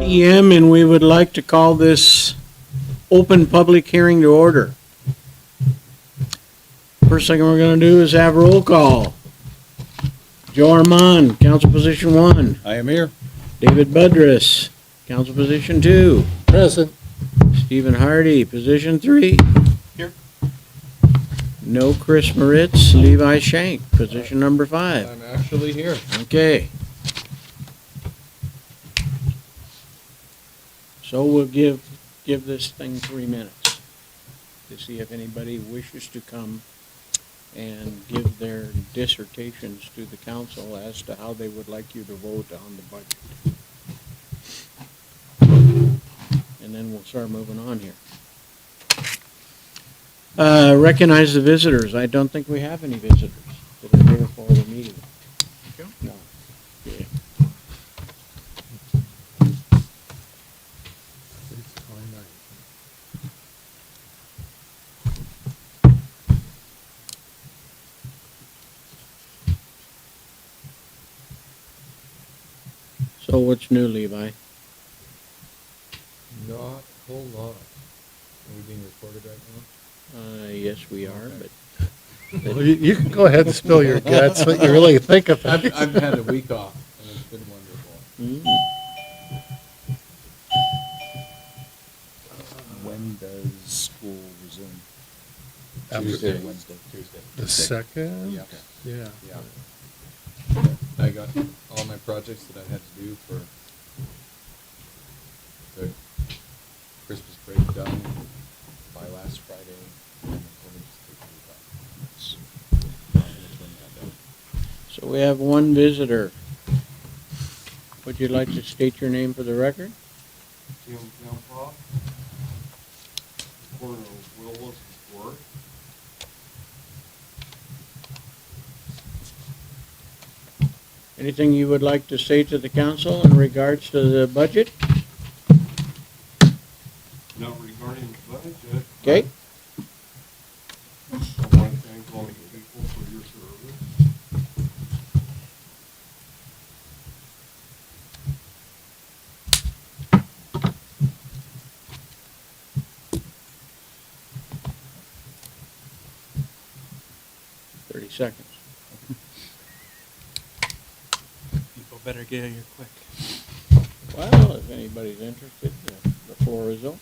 PM, and we would like to call this open public hearing to order. First thing we're gonna do is have roll call. Joe Armand, council position 1. I am here. David Budrus, council position 2. Present. Stephen Hardy, position 3. Here. No Chris Moritz, Levi Shank, position number 5. I'm actually here. Okay. So we'll give this thing 3 minutes to see if anybody wishes to come and give their dissertations to the council as to how they would like you to vote on the budget. And then we'll start moving on here. Recognize the visitors. I don't think we have any visitors that are here for the meeting. No. Okay. So what's new, Levi? Not a whole lot. Are we being recorded right now? Yes, we are, but Well, you can go ahead and spill your guts, what you really think of I've it. had a week off, and it's been wonderful. When does school resume? After Tuesday or Wednesday? Tuesday. The second? Yeah. Yeah. Yeah. I got all my projects that I had to do for the Christmas break done by last Friday, and then we'll just take a week off. I'm gonna turn that down. so we have one visitor. Would you like to state your name for the record? Jim Kempa, corner of Willis Court. Anything you would like to say to the council in regards to the budget? Not regarding the budget. Okay. I want to thank all you people for your service. Thirty seconds. People better get here quick. Well, if anybody's interested, the floor is open.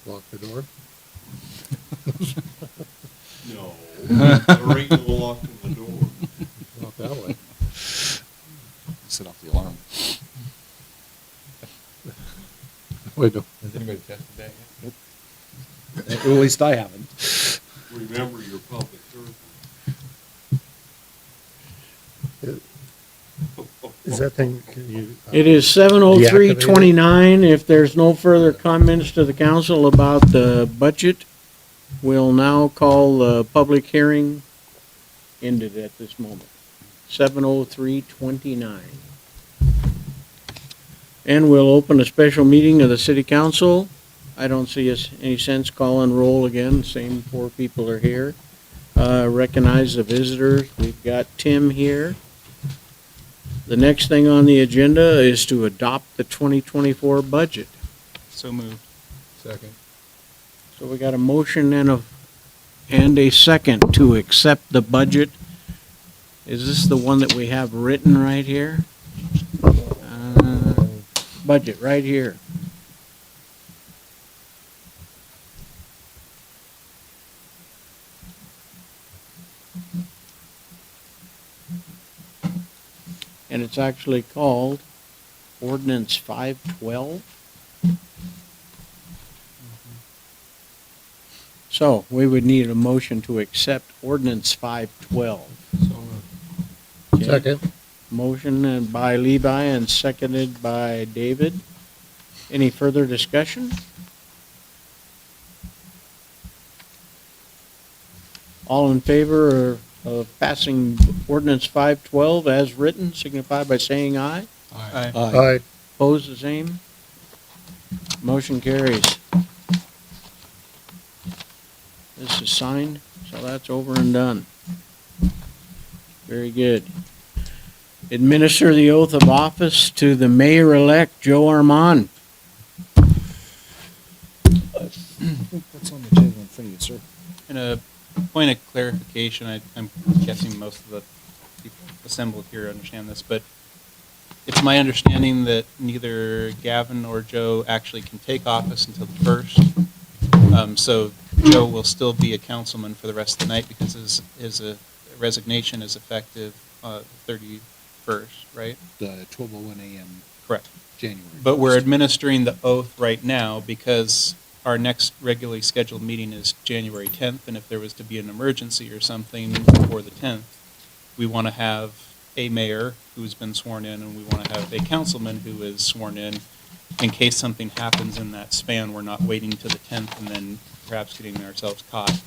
Lock the door. No, there ain't no lock in the door. Not that way. Set off the alarm. Wait, no. Has anybody tested that yet? At least I haven't. Remember your public service. Is that thing, can you? It is 7:03:29. If there's no further comments to the council about the budget, we'll now call the public hearing ended at this moment. 7:03:29. And we'll open a special meeting of the city council. I don't see any sense calling roll again. Same 4 people are here. Recognize the visitors. We've got Tim here. The next thing on the agenda is to adopt the 2024 budget. So moved. Second. So we got a motion and a second to accept the budget. Is this the one that we have written right here? Budget, right here. And it's actually called Ordinance 512. So we would need a motion to accept Ordinance 512. So moved. Okay. Second. Motion by Levi and seconded by David. Any further discussion? All in favor of passing ordinance 512 as written, signify by saying aye. Aye. Aye. Opposed, the same. Motion carries. This is signed, so that's over and done. Very good. administer the oath of office to the mayor-elect, Joe Armand. What's on the agenda in front of you, sir? And a point of clarification, I'm guessing most of the people assembled here understand this, but it's my understanding that neither Gavin or Joe actually can take office until the 1st. So Joe will still be a councilman for the rest of the night because his resignation is effective 31st, right? 12:01 a.m. Correct. January. But we're 1st. administering the oath right now because our next regularly scheduled meeting is January 10th, and if there was to be an emergency or something before the 10th, we want to have a mayor who's been sworn in, and we want to have a councilman who is sworn in case something happens in that span. We're not waiting to the 10th and then perhaps getting ourselves caught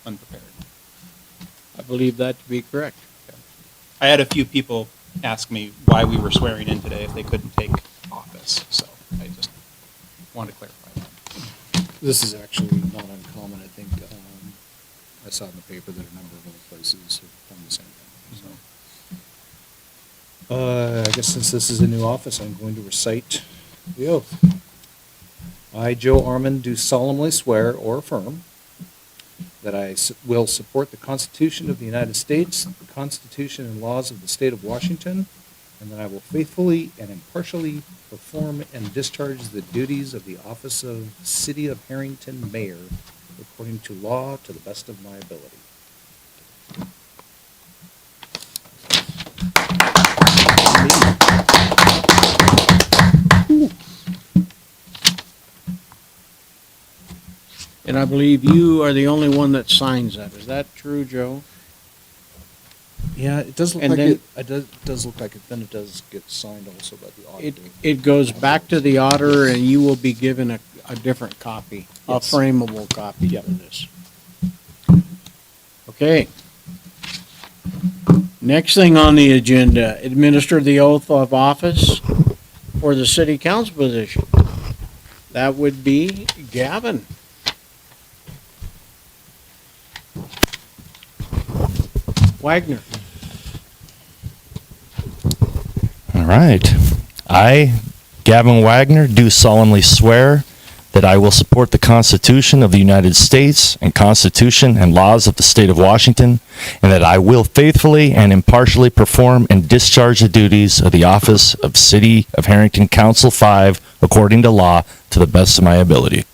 unprepared. I believe that to be correct. I had a few people ask me why we were swearing in today if they couldn't take office, so I just wanted to clarify that. This is actually not uncommon. I think I saw in the paper that a number of other places have done the same thing. So, I guess since this is a new office, I'm going to recite the oath. I, Joe Armand, do solemnly swear or affirm that I will support the Constitution of the United States, the Constitution and laws of the State of Washington, and that I will faithfully and impartially perform and discharge the duties of the office of City of Harrington Mayor according to law to the best of my ability. And I believe you are the only one that signs that. Is that true, Joe? Yeah, it does look And like then- it does look like it. Then it does get signed also by the It, auditor. it goes back to the auditor, and you will be given a different copy, a Yes. frameable copy Yep. of this. Okay. Next thing on the agenda, administer the oath of office for the city council position. That would be Gavin. Wagner. All right. I, Gavin Wagner, do solemnly swear that I will support the Constitution of the United States and Constitution and laws of the State of Washington, and that I will faithfully and impartially perform and discharge the duties of the office of City of Harrington Council 5 according to law to the best of my ability.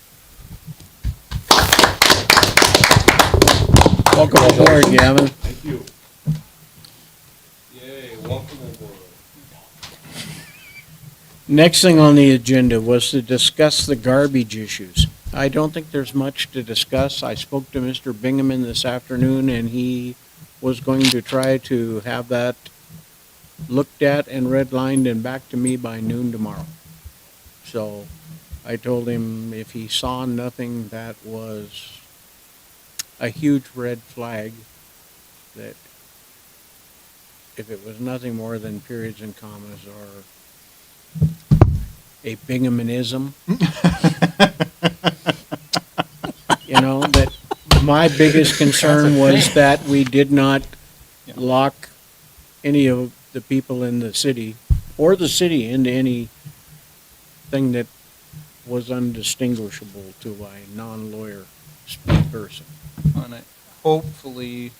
Welcome aboard, Gavin. Thank you. Yay, welcome aboard. Next thing on the agenda was to discuss the garbage issues. I don't think there's much to discuss. I spoke to Mr. Bingaman this afternoon, and he was going to try to have that looked at and redlined and back to me by noon tomorrow. So I told him if he saw nothing that was a huge red flag, that if it was nothing more than periods and commas or a Bingamanism, that my biggest concern was that we did not Yeah. lock any of the people in the city or the city into anything that was undistinguishable to a non-lawyer speak person. On it. Hopefully,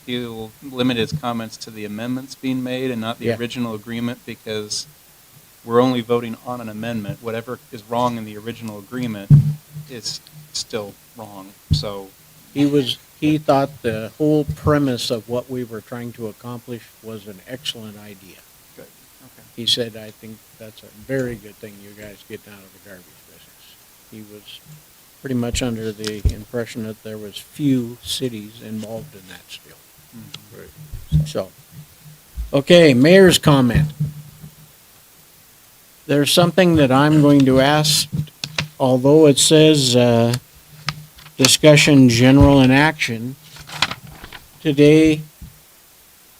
he'll limit his comments to the amendments being made and not the Yeah. original agreement, because we're only voting on an amendment. Whatever is wrong in the original agreement is still wrong. So, He thought the whole premise of what we were trying to accomplish was an excellent idea. good. Okay. He said, I think that's a very good thing, you guys getting out of the garbage business. He was pretty much under the impression that there was few cities involved in that still. So, okay, mayor's comment. There's something that I'm going to ask, although it says, discussion, general, and action. Today,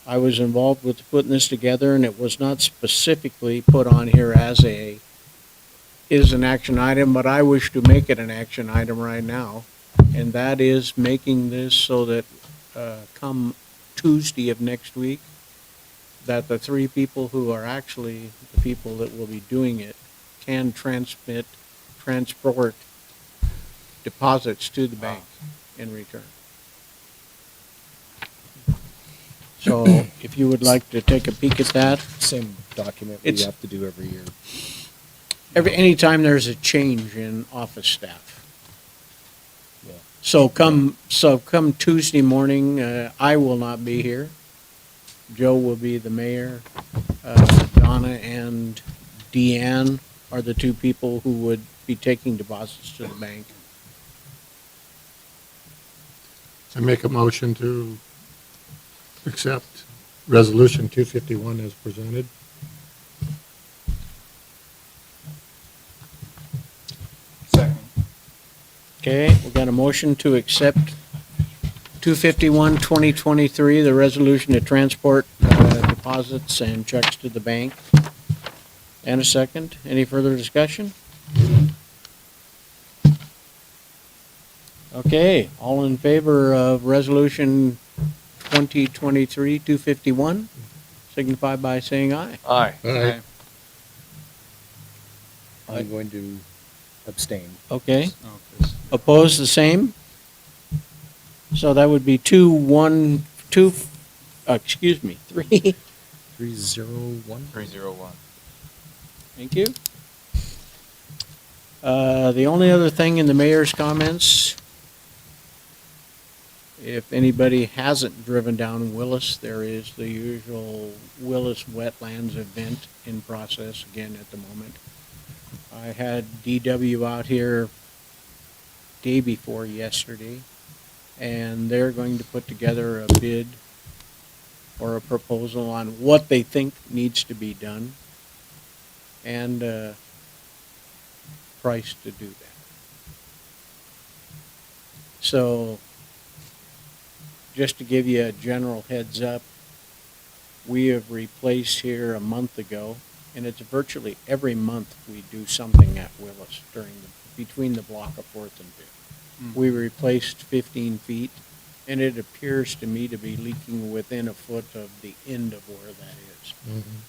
I was involved with putting this together, and it was not specifically put on here as is an action item, but I wish to make it an action item right now. And that is making this so that, come Tuesday of next week, that the three people who are actually the people that will be doing it can transport deposits to the bank in return. So if you would like to take a peek at that, Same document we It's- have to do every year. anytime there's a change in office staff. Yeah. So come Tuesday morning, I will not be here. Joe will be the mayor. Donna and Deanne are the two people who would be taking deposits to the bank. I make a motion to accept Resolution 251 as presented. Second. Okay, we got a motion to accept 251-2023, the resolution to transport deposits and checks to the bank. And a second. Any further discussion? Okay, all in favor of resolution 2023-251, signify by saying aye. Aye. Aye. I'm going to abstain. Okay, Oh, 'cause- opposed, the same? So that would be 3. 301? 301. Thank you. The only other thing in the mayor's comments, if anybody hasn't driven down Willis, there is the usual Willis Wetlands event in process again at the moment. I had DW out here day before yesterday, and they're going to put together a bid or a proposal on what they think needs to be done and price to do that. So, just to give you a general heads up, we have replaced here a month ago, and it's virtually every month we do something at Willis between the block of 4th and 5th. We replaced 15 feet, and it appears to me to be leaking within a foot of the end of where that is.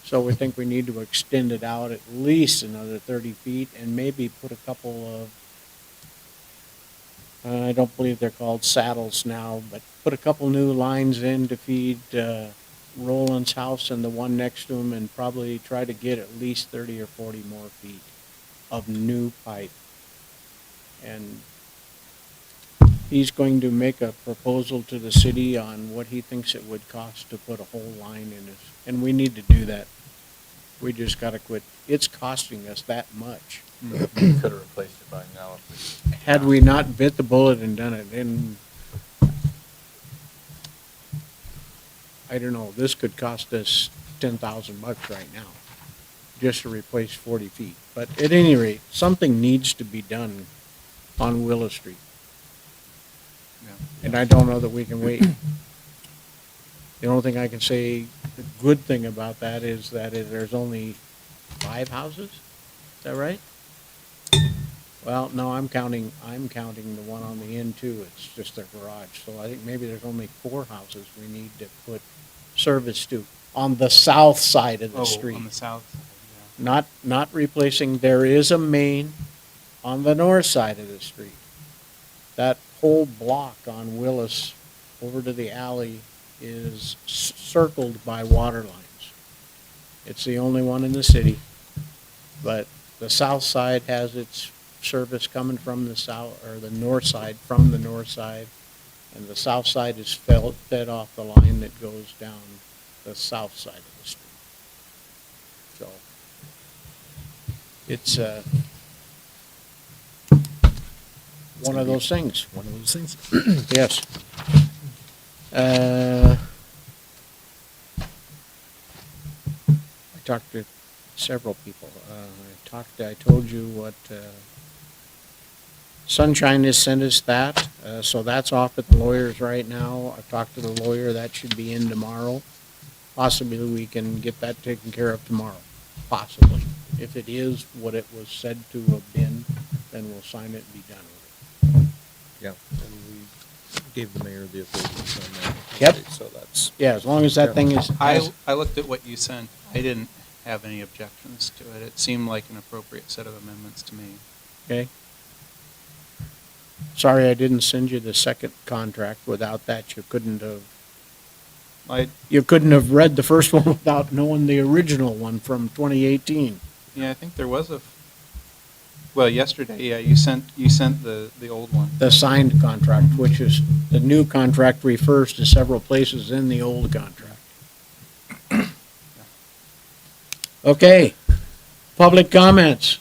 So we think we need to extend it out at least another 30 feet and maybe put a couple of, I don't believe they're called saddles now, but put a couple new lines in to feed Roland's house and the one next to him, and probably try to get at least 30 or 40 more feet of new pipe. And he's going to make a proposal to the city on what he thinks it would cost to put a whole line in it. And we need to do that. We just gotta quit. It's costing us that much. Could have replaced it by now if we. Had we not bit the bullet and done it, and I don't know, this could cost us $10,000 right now, just to replace 40 feet. But at any rate, something needs to be done on Willow Street. And I don't know that we can wait. The only thing I can say, the good thing about that is that there's only 5 houses? Is that right? Well, no, I'm counting the one on the end too. It's just their garage. So I think maybe there's only 4 houses we need to put service to on the south side of the street. On the south side, Not replacing, there is a main on the north side of the street. That whole block on Willis over to the alley is circled by water lines. It's the only one in the city, but the south side has its service coming from the south, or the north side from the north side, and the south side is fed off the line that goes down the south side of the street. So, it's, one of those things. One of those things. Yes. I talked to several people. I told you what, Sunshine has sent us that, so that's off at the lawyer's right now. I've talked to the lawyer, that should be in tomorrow. Possibly we can get that taken care of tomorrow, possibly. If it is what it was said to have been, then we'll sign it and be done with it. Yeah, and we gave the mayor the authority to sign that. Yep. So that use. Yeah, as long as that thing is. I looked at what you sent. I didn't have any objections to it. It seemed like an appropriate set of amendments to me. Okay. Sorry, I didn't send you the second contract. Without that, you couldn't have read the first one without knowing the original one from 2018. Yeah, I think there was well, yesterday, yeah, you sent the old one. The signed contract, which is, the new contract refers to several places in the old contract. Okay, public comments.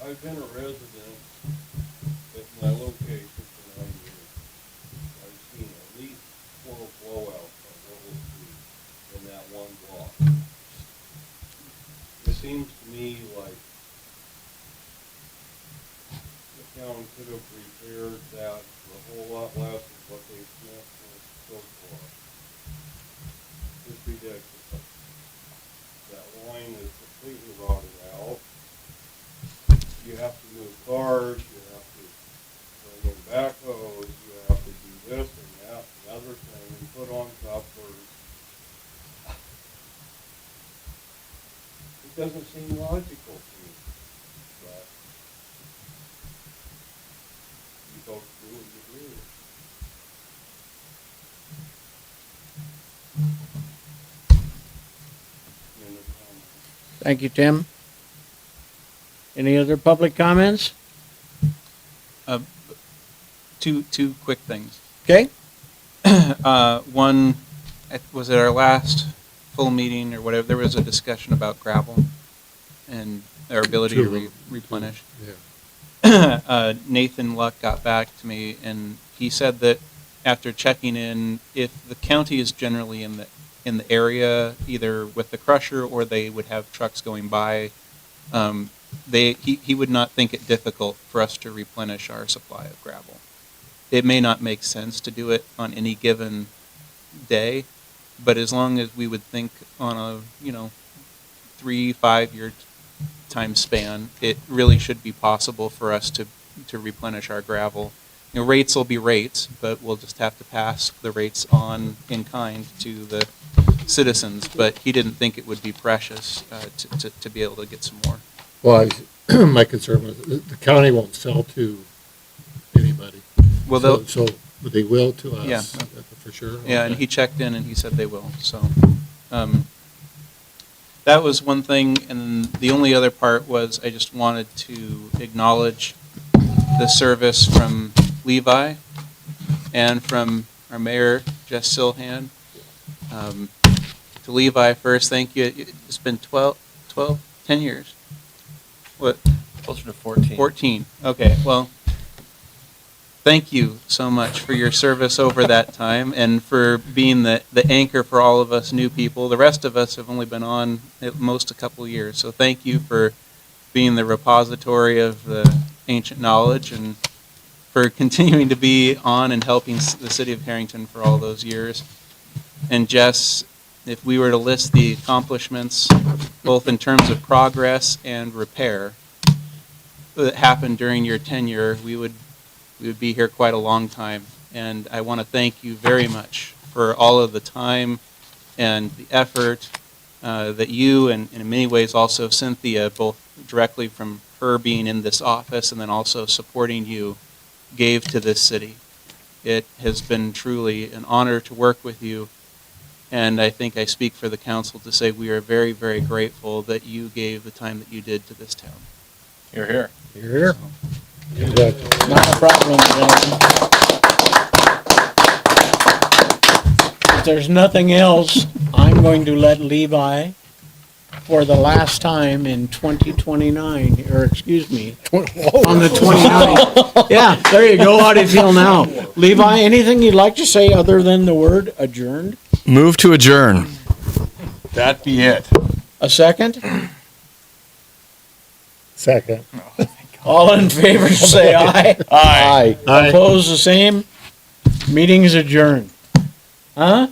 I've been a resident at my location for 9 years. I've seen at least 12 blowouts on Willow Street in that one block. It seems to me like the town could have repaired that for a whole lot less than what they spent so far. It's ridiculous. That line is completely rotted out. You have to move cars, you have to bring in backhoes, you have to do this and that and other thing and put on covers. It doesn't seem logical to me, but you folks do what you do. End of comment. Thank you, Tim. Any other public comments? Two quick things. Okay, One, was at our last full meeting or whatever, there was a discussion about gravel and our ability Two to of them. replenish. Yeah. Nathan Luck got back to me and he said that after checking in, if the county is generally in the area, either with the crusher or they would have trucks going by, he would not think it difficult for us to replenish our supply of gravel. It may not make sense to do it on any given day, but as long as we would think on a 3-5 year time span, it really should be possible for us to replenish our gravel. Rates will be rates, but we'll just have to pass the rates on in kind to the citizens. But he didn't think it would be precious to be able to get some more. Well, my concern was the county won't sell to anybody. Well, So but they will to us? Yeah. For sure? Yeah, and Okay. he checked in and he said they will, so. That was one thing, and the only other part was I just wanted to acknowledge the service from Levi and from our mayor, Jess Silhan. To Levi first, thank you. It's been 10 years. What? Closer to 14. 14, okay, well, thank you so much for your service over that time and for being the anchor for all of us new people. The rest of us have only been on at most a couple of years, so thank you for being the repository of the ancient knowledge and for continuing to be on and helping the city of Harrington for all those years. And Jess, if we were to list the accomplishments, both in terms of progress and repair that happened during your tenure, we would be here quite a long time. And I want to thank you very much for all of the time and the effort that you and in many ways also Cynthia, both directly from her being in this office and then also supporting you, gave to this city. It has been truly an honor to work with you. And I think I speak for the council to say we are very, very grateful that you gave the time that you did to this town. You're here. You're here. Exactly. not a problem, gentlemen. If there's nothing else, I'm going to let Levi, for the last time in 2029, or excuse me, on the 29th. Yeah, there you go. How do you feel now? Levi, anything you'd like to say other than the word adjourned? Move to adjourn. That be it. A second? Second. All in favor, say aye. Aye. Opposed, the same. Meeting is adjourned. Huh?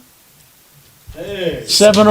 Hey. 7:01.